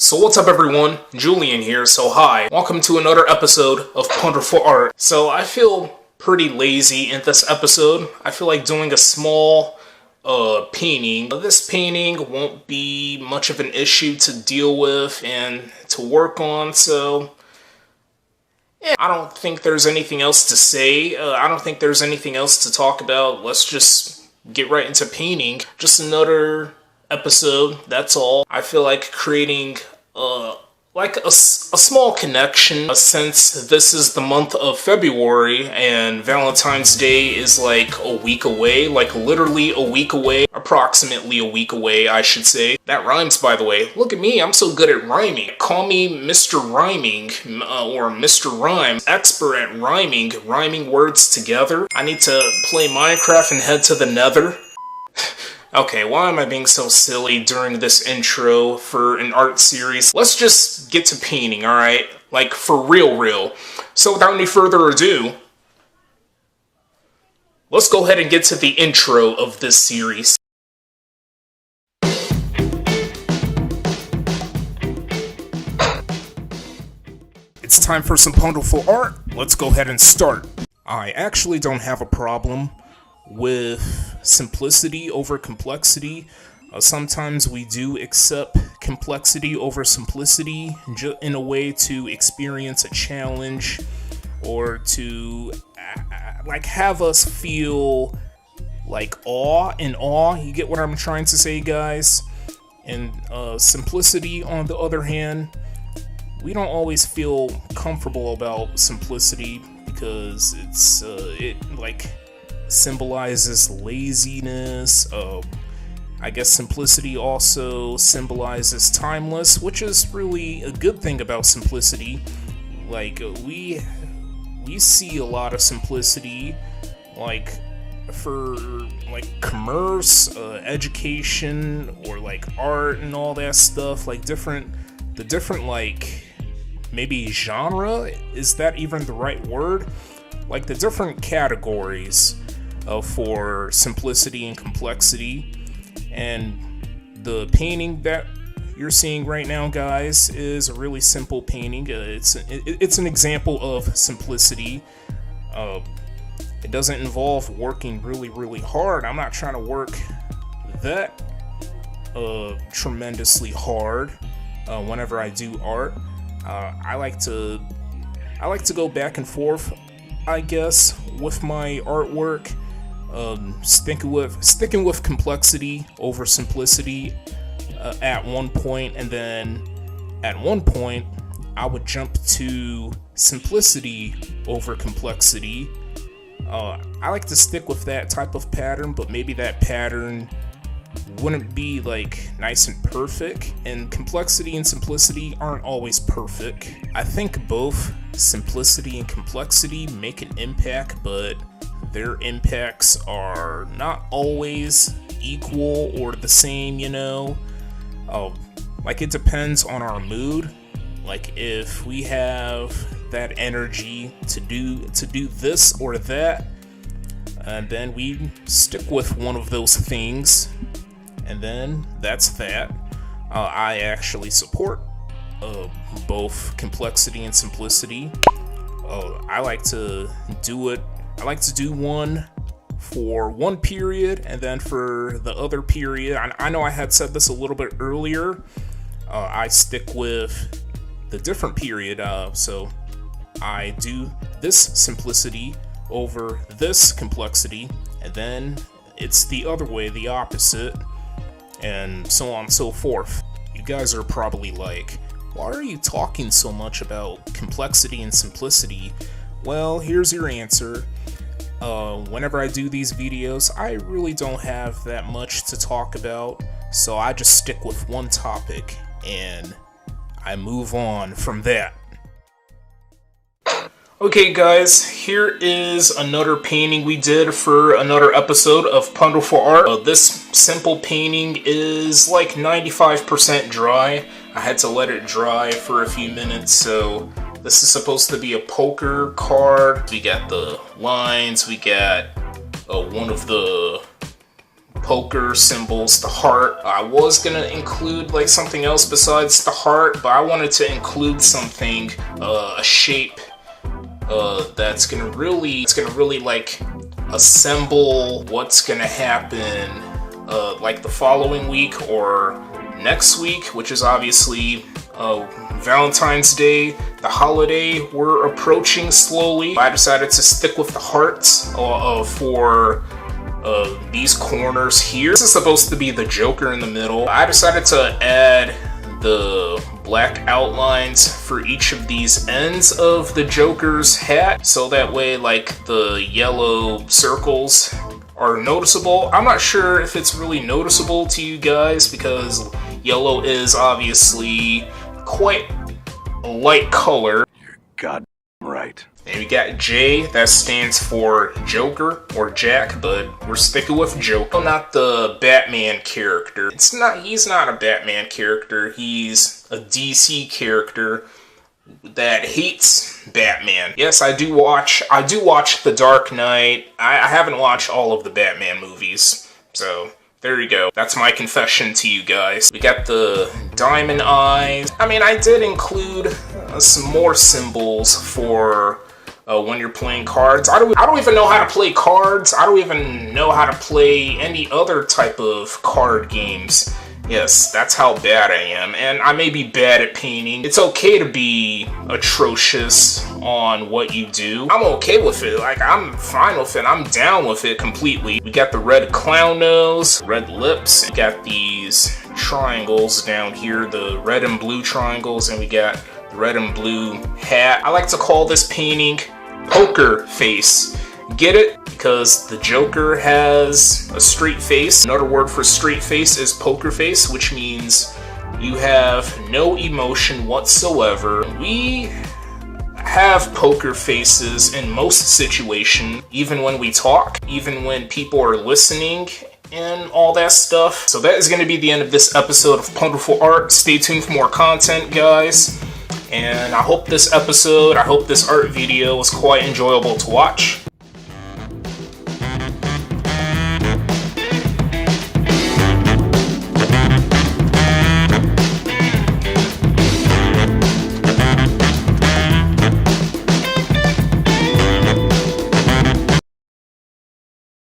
So what's up everyone, Julian here, so hi, welcome to another episode of Punderful Art. So I feel pretty lazy in this episode. I feel like doing a small painting. This painting won't be much of an issue to deal with and to work on, so yeah, I don't think there's anything else to say. I don't think there's anything else to talk about. Let's just get right into painting. Just another episode, that's all. I feel like creating like a small connection, since this is the month of February and Valentine's Day is like a week away, like literally a week away, approximately a week away, I should say. That rhymes, by the way. Look at me, I'm so good at rhyming. Call me Mr. Rhyming, or Mr. Rhymes, expert at rhyming words together. I need to play Minecraft and head to the nether. Okay, why am I being so silly during this intro for an art series? Let's just get to painting, alright? Like, for real. So without any further ado, let's go ahead and get to the intro of this series. It's time for some Punderful art. Let's go ahead and start. I actually don't have a problem with simplicity over complexity. Sometimes we do accept complexity over simplicity in a way to experience a challenge or to like have us feel like awe. You get what I'm trying to say, guys? And simplicity, on the other hand, we don't always feel comfortable about simplicity because it symbolizes laziness. I guess simplicity also symbolizes timeless, which is really a good thing about simplicity. Like we see a lot of simplicity, like for like commerce, education, or like art and all that stuff. Like the different like maybe genre, is that even the right word? Like the different categories for simplicity and complexity. And the painting that you're seeing right now, guys, is a really simple painting. It's an example of simplicity. It doesn't involve working really hard. I'm not trying to work that tremendously hard whenever I do art. I like to go back and forth, I guess, with my artwork. Sticking with complexity over simplicity at one point, and then at one point I would jump to simplicity over complexity. I like to stick with that type of pattern, but maybe that pattern wouldn't be like nice and perfect, and complexity and simplicity aren't always perfect. I think both simplicity and complexity make an impact, but their impacts are not always equal or the same, you know? Like it depends on our mood. Like if we have that energy to do this or that, and then we stick with one of those things, and then that's that. I actually support both complexity and simplicity. I like to do one for one period, and then for the other period, I know I had said this a little bit earlier, I stick with the different period, so I do this simplicity over this complexity, and then it's the other way, the opposite, and so on and so forth. You guys are probably like, why are you talking so much about complexity and simplicity? Well, here's your answer. Whenever I do these videos, I really don't have that much to talk about, so I just stick with one topic and I move on from that. Okay guys, here is another painting we did for another episode of Punderful Art. This simple painting is like 95% dry. I had to let it dry for a few minutes, so this is supposed to be a poker card. We got the lines, we got one of the poker symbols, the heart. I was gonna include like something else besides the heart, but I wanted to include something, a shape that's gonna really like assemble what's gonna happen like the following week or next week, which is obviously Valentine's Day, the holiday we're approaching slowly. I decided to stick with the hearts for these corners here. This is supposed to be the Joker in the middle. I decided to add the black outlines for each of these ends of the Joker's hat, so that way like the yellow circles are noticeable. I'm not sure if it's really noticeable to you guys because yellow is obviously quite a light color. You're goddamn right. And we got J, that stands for Joker or Jack, but we're sticking with Joker. Not the Batman character. He's not a Batman character. He's a DC character that hates Batman. Yes, I do watch The Dark Knight. I haven't watched all of the Batman movies, so there you go. That's my confession to you guys. We got the diamond eyes. I mean, I did include some more symbols for when you're playing cards. I don't even know how to play cards. I don't even know how to play any other type of card games. Yes, that's how bad I am, and I may be bad at painting. It's okay to be atrocious on what you do. I'm okay with it. Like, I'm fine with it. I'm down with it completely. We got the red clown nose, red lips. We got these triangles down here, the red and blue triangles, and we got the red and blue hat. I like to call this painting Poker Face. Get it? Because the Joker has a straight face. Another word for straight face is poker face, which means you have no emotion whatsoever. We have poker faces in most situations, even when we talk, even when people are listening and all that stuff. So that is going to be the end of this episode of Punderful Art. Stay tuned for more content, guys. And I hope this art video was quite enjoyable to watch.